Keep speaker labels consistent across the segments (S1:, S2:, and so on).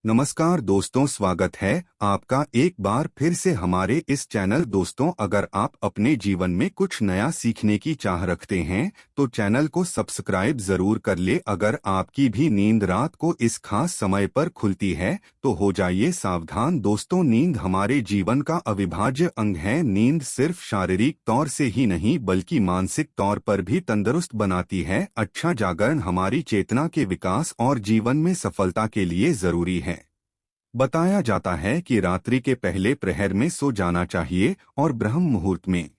S1: नमस्कार दोस्तों, स्वागत है आपका एक बार फिर से हमारे इस चैनल। दोस्तों, अगर आप अपने जीवन में कुछ नया सीखने की चाह रखते हैं तो चैनल को सब्सक्राइब जरूर कर ले। अगर आपकी भी नींद रात को इस खास समय पर खुलती है तो हो जाइए सावधान। दोस्तों, नींद हमारे जीवन का अविभाज्य अंग है। नींद सिर्फ शारीरिक तौर से ही नहीं बल्कि मानसिक तौर पर भी तंदुरुस्त बनाती है। अच्छा जागरण हमारी चेतना के विकास और जीवन में सफलता के लिए जरूरी है। बताया जाता है कि रात्रि के पहले प्रहर में सो जाना चाहिए और ब्रह्म मुहूर्त में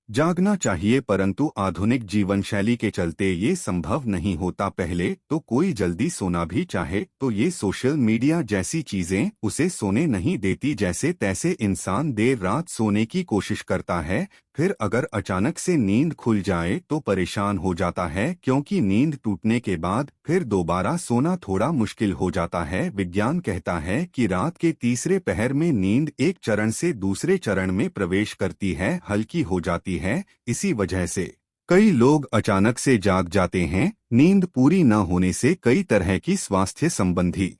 S1: जागना चाहिए, परंतु आधुनिक जीवन शैली के चलते ये संभव नहीं होता। पहले तो कोई जल्दी सोना भी चाहे तो ये सोशल मीडिया जैसी चीजें उसे सोने नहीं देती। जैसे तैसे इंसान देर रात सोने की कोशिश करता है, फिर अगर अचानक से नींद खुल जाए तो परेशान हो जाता है, क्योंकि नींद टूटने के बाद फिर दोबारा सोना थोड़ा मुश्किल हो जाता है। विज्ञान कहता है कि रात के तीसरे पहर में नींद एक चरण से दूसरे चरण में प्रवेश करती है, हल्की हो जाती है। इसी वजह से कई लोग अचानक से जाग जाते हैं। नींद पूरी न होने से कई तरह की स्वास्थ्य संबंधी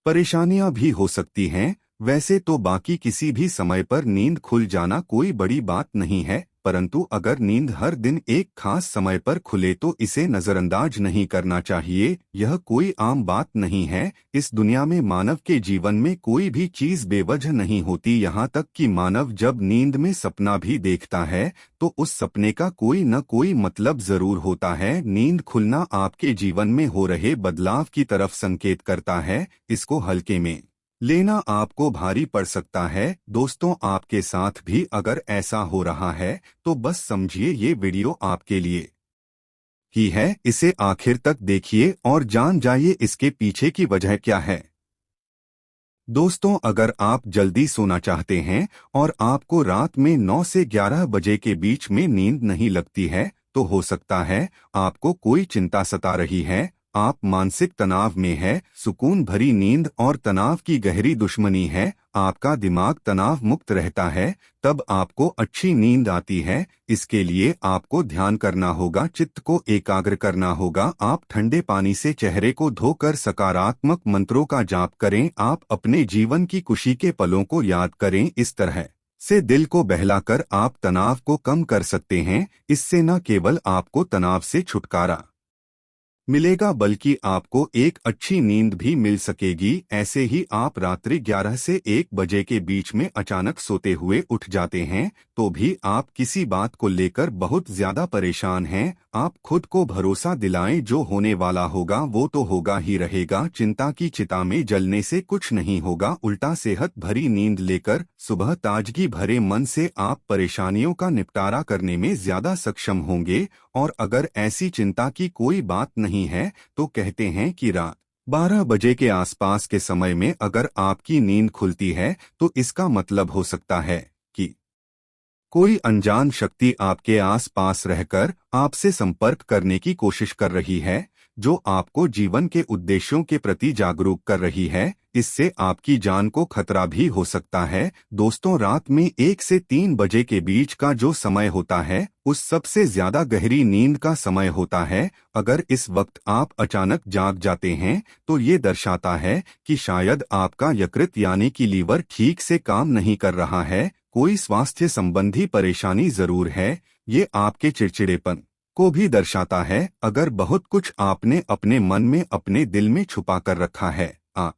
S1: परेशानियां भी हो सकती हैं। वैसे तो बाकी किसी भी समय पर नींद खुल जाना कोई बड़ी बात नहीं है, परंतु अगर नींद हर दिन एक खास समय पर खुले तो इसे नजरअंदाज नहीं करना चाहिए। यह कोई आम बात नहीं है। इस दुनिया में मानव के जीवन में कोई भी चीज बेवजह नहीं होती। यहाँ तक कि मानव जब नींद में सपना भी देखता है तो उस सपने का कोई न कोई मतलब जरूर होता है। नींद खुलना आपके जीवन में हो रहे बदलाव की तरफ संकेत करता है। इसको हल्के में लेना आपको भारी पड़ सकता है। दोस्तों, आपके साथ भी अगर ऐसा हो रहा है तो बस समझिए ये वीडियो आपके लिए ही है। इसे आखिर तक देखिए और जान जाइए इसके पीछे की वजह क्या है। दोस्तों, अगर आप जल्दी सोना चाहते हैं और आपको रात में 9 से 11 बजे के बीच में नींद नहीं लगती है तो हो सकता है आपको कोई चिंता सता रही है। आप मानसिक तनाव में है। सुकून भरी नींद और तनाव की गहरी दुश्मनी है। आपका दिमाग तनाव मुक्त रहता है तब आपको अच्छी नींद आती है। इसके लिए आपको ध्यान करना होगा, चित्त को एकाग्र करना होगा। आप ठंडे पानी से चेहरे को धोकर सकारात्मक मंत्रों का जाप करें। आप अपने जीवन की खुशी के पलों को याद करें। इस तरह से दिल को बहलाकर आप तनाव को कम कर सकते हैं। इससे न केवल आपको तनाव से छुटकारा मिलेगा बल्कि आपको एक अच्छी नींद भी मिल सकेगी। ऐसे ही आप रात्रि 11 से 1 बजे के बीच में अचानक सोते हुए उठ जाते हैं तो भी आप किसी बात को लेकर बहुत ज्यादा परेशान हैं। आप खुद को भरोसा दिलाएं, जो होने वाला होगा वो तो होगा ही रहेगा। चिंता की चिता में जलने से कुछ नहीं होगा, उल्टा सेहत भरी नींद लेकर सुबह ताजगी भरे मन से आप परेशानियों का निपटारा करने में ज्यादा सक्षम होंगे। और अगर ऐसी चिंता की कोई बात नहीं है तो कहते हैं कि रात 12 बजे के आसपास के समय में अगर आपकी नींद खुलती है तो इसका मतलब हो सकता है कि कोई अनजान शक्ति आपके आसपास रहकर आपसे संपर्क करने की कोशिश कर रही है, जो आपको जीवन के उद्देश्यों के प्रति जागरूक कर रही है। इससे आपकी जान को खतरा भी हो सकता है। दोस्तों, रात में 1 से 3 बजे के बीच का जो समय होता है उस सबसे ज्यादा गहरी नींद का समय होता है। अगर इस वक्त आप अचानक जाग जाते हैं तो ये दर्शाता है कि शायद आपका यकृत यानी कि लीवर ठीक से काम नहीं कर रहा है। कोई स्वास्थ्य संबंधी परेशानी जरूर है। ये आपके चिड़चिड़ेपन को भी दर्शाता है। अगर बहुत कुछ आपने अपने मन में अपने दिल में छुपा कर रखा है, आप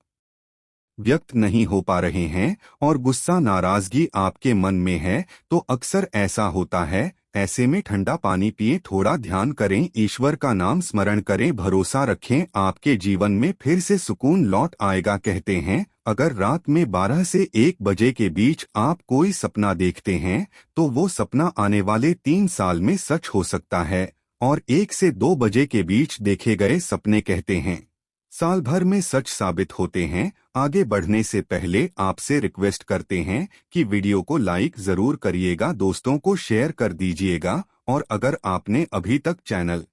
S1: व्यक्त नहीं हो पा रहे हैं और गुस्सा नाराजगी आपके मन में है तो अक्सर ऐसा होता है। ऐसे में ठंडा पानी पिए, थोड़ा ध्यान करें, ईश्वर का नाम स्मरण करें, भरोसा रखें, आपके जीवन में फिर से सुकून लौट आएगा। कहते हैं अगर रात में 12 से 1 बजे के बीच आप कोई सपना देखते हैं तो वो सपना आने वाले 3 साल में सच हो सकता है, और 1 से 2 बजे के बीच देखे गए सपने कहते हैं साल भर में सच साबित होते हैं। आगे बढ़ने से पहले आपसे रिक्वेस्ट करते हैं कि वीडियो को लाइक जरूर करिएगा, दोस्तों को शेयर कर दीजिएगा, और अगर आपने अभी तक चैनल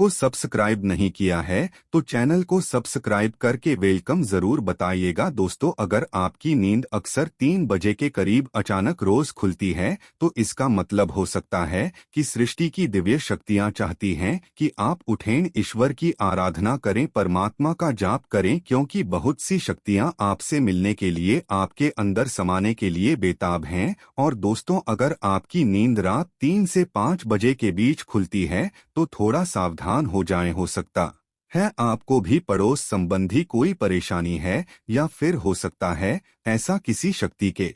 S1: को सब्सक्राइब नहीं किया है तो चैनल को सब्सक्राइब करके वेलकम जरूर बताइएगा। दोस्तों, अगर आपकी नींद अक्सर 3 बजे के करीब अचानक रोज खुलती है तो इसका मतलब हो सकता है कि सृष्टि की दिव्य शक्तियां चाहती हैं कि आप उठें, ईश्वर की आराधना करें, परमात्मा का जाप करें, क्योंकि बहुत सी शक्तियां आपसे मिलने के लिए, आपके अंदर समाने के लिए बेताब हैं। और दोस्तों, अगर आपकी नींद रात 3 से 5 बजे के बीच खुलती है तो थोड़ा सावधान हो जाएं। हो सकता है आपको भी पड़ोस संबंधी कोई परेशानी है, या फिर हो सकता है ऐसा किसी शक्ति के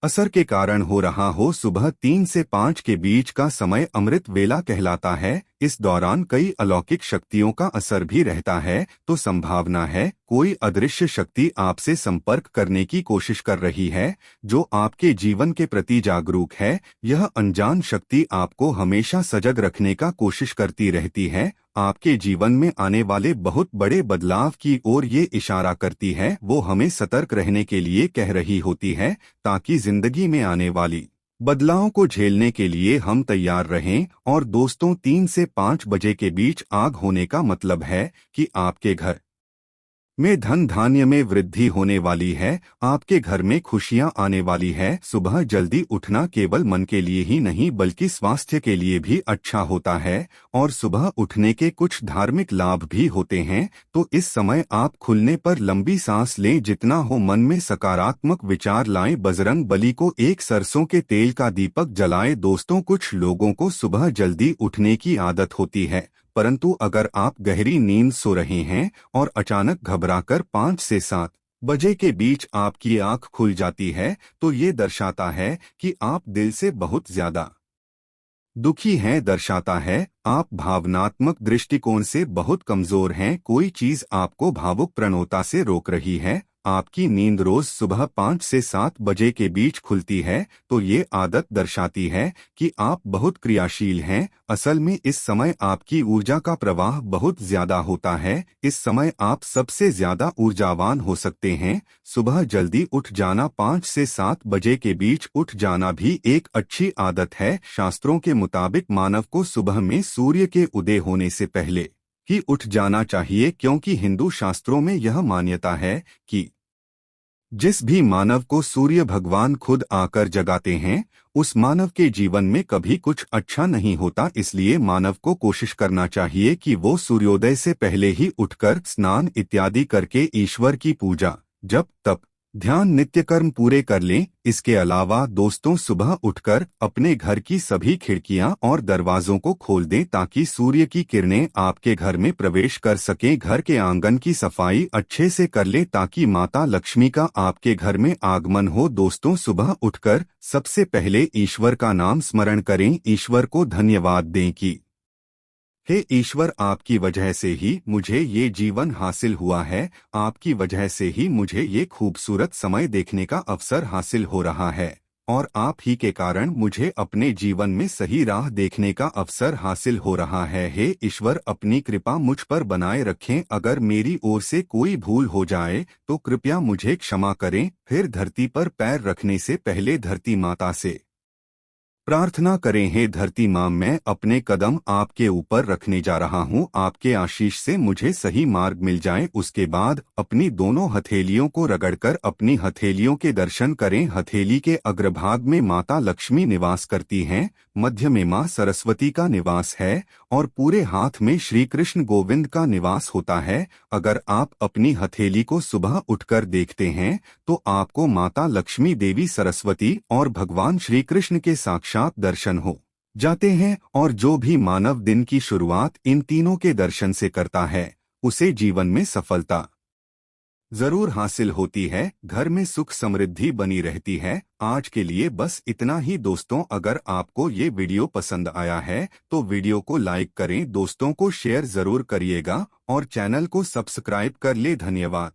S1: असर के कारण हो रहा हो। सुबह 3 से 5 के बीच का समय अमृत वेला कहलाता है। इस दौरान कई अलौकिक शक्तियों का असर भी रहता है, तो संभावना है कोई अदृश्य शक्ति आपसे संपर्क करने की कोशिश कर रही है, जो आपके जीवन के प्रति जागरूक है। यह अनजान शक्ति आपको हमेशा सजग रखने का कोशिश करती रहती है, आपके जीवन में आने वाले बहुत बड़े बदलाव की ओर ये इशारा करती है। वो हमें सतर्क रहने के लिए कह रही होती है, ताकि जिंदगी में आने वाली बदलावों को झेलने के लिए हम तैयार रहें। और दोस्तों, 3 से 5 बजे के बीच आग होने का मतलब है कि आपके घर में धन धान्य में वृद्धि होने वाली है, आपके घर में खुशियां आने वाली है। सुबह जल्दी उठना केवल मन के लिए ही नहीं बल्कि स्वास्थ्य के लिए भी अच्छा होता है, और सुबह उठने के कुछ धार्मिक लाभ भी होते हैं। तो इस समय आप खुलने पर लंबी सांस लें, जितना हो मन में सकारात्मक विचार लाएं, बजरंग बली को एक सरसों के तेल का दीपक जलाएं। दोस्तों, कुछ लोगों को सुबह जल्दी उठने की आदत होती है, परंतु अगर आप गहरी नींद सो रहे हैं और अचानक घबराकर 5 से 7 बजे के बीच आपकी आंख खुल जाती है, तो ये दर्शाता है कि आप दिल से बहुत ज्यादा दुखी हैं। दर्शाता है आप भावनात्मक दृष्टिकोण से बहुत कमजोर हैं, कोई चीज आपको भावुक प्रवणता से रोक रही है। आपकी नींद रोज सुबह 5 से 7 बजे के बीच खुलती है, तो ये आदत दर्शाती है कि आप बहुत क्रियाशील हैं। असल में इस समय आपकी ऊर्जा का प्रवाह बहुत ज्यादा होता है, इस समय आप सबसे ज्यादा ऊर्जावान हो सकते हैं। सुबह जल्दी उठ जाना, 5 से 7 बजे के बीच उठ जाना भी एक अच्छी आदत है। शास्त्रों के मुताबिक मानव को सुबह में सूर्य के उदय होने से पहले ही उठ जाना चाहिए, क्योंकि हिंदू शास्त्रों में यह मान्यता है कि जिस भी मानव को सूर्य भगवान खुद आकर जगाते हैं, उस मानव के जीवन में कभी कुछ अच्छा नहीं होता। इसलिए मानव को कोशिश करना चाहिए कि वो सूर्योदय से पहले ही उठकर स्नान इत्यादि करके ईश्वर की पूजा, जप, तप, ध्यान, नित्य कर्म पूरे कर लें। इसके अलावा दोस्तों, सुबह उठकर अपने घर की सभी खिड़कियां और दरवाजों को खोल दें, ताकि सूर्य की किरणें आपके घर में प्रवेश कर सकें। घर के आंगन की सफाई अच्छे से कर लें, ताकि माता लक्ष्मी का आपके घर में आगमन हो। दोस्तों, सुबह उठकर सबसे पहले ईश्वर का नाम स्मरण करें, ईश्वर को धन्यवाद दें कि हे ईश्वर, आपकी वजह से ही मुझे ये जीवन हासिल हुआ है, आपकी वजह से ही मुझे ये खूबसूरत समय देखने का अवसर हासिल हो रहा है, और आप ही के कारण मुझे अपने जीवन में सही राह देखने का अवसर हासिल हो रहा है। हे ईश्वर, अपनी कृपा मुझ पर बनाए रखें। अगर मेरी ओर से कोई भूल हो जाए तो कृपया मुझे क्षमा करें। फिर धरती पर पैर रखने से पहले धरती माता से प्रार्थना करें, हे धरती माँ, मैं अपने कदम आपके ऊपर रखने जा रहा हूँ, आपके आशीष से मुझे सही मार्ग मिल जाए। उसके बाद अपनी दोनों हथेलियों को रगड़कर अपनी हथेलियों के दर्शन करें। हथेली के अग्रभाग में माता लक्ष्मी निवास करती हैं, मध्य में माँ सरस्वती का निवास है, और पूरे हाथ में श्री कृष्ण गोविंद का निवास होता है। अगर आप अपनी हथेली को सुबह उठकर देखते हैं तो आपको माता लक्ष्मी, देवी सरस्वती और भगवान श्री कृष्ण के साक्षात दर्शन हो जाते हैं। और जो भी मानव दिन की शुरुआत इन तीनों के दर्शन से करता है, उसे जीवन में सफलता जरूर हासिल होती है, घर में सुख समृद्धि बनी रहती है। आज के लिए बस इतना ही दोस्तों। अगर आपको ये वीडियो पसंद आया है तो वीडियो को लाइक करें, दोस्तों को शेयर जरूर करिएगा और चैनल को सब्सक्राइब कर ले। धन्यवाद।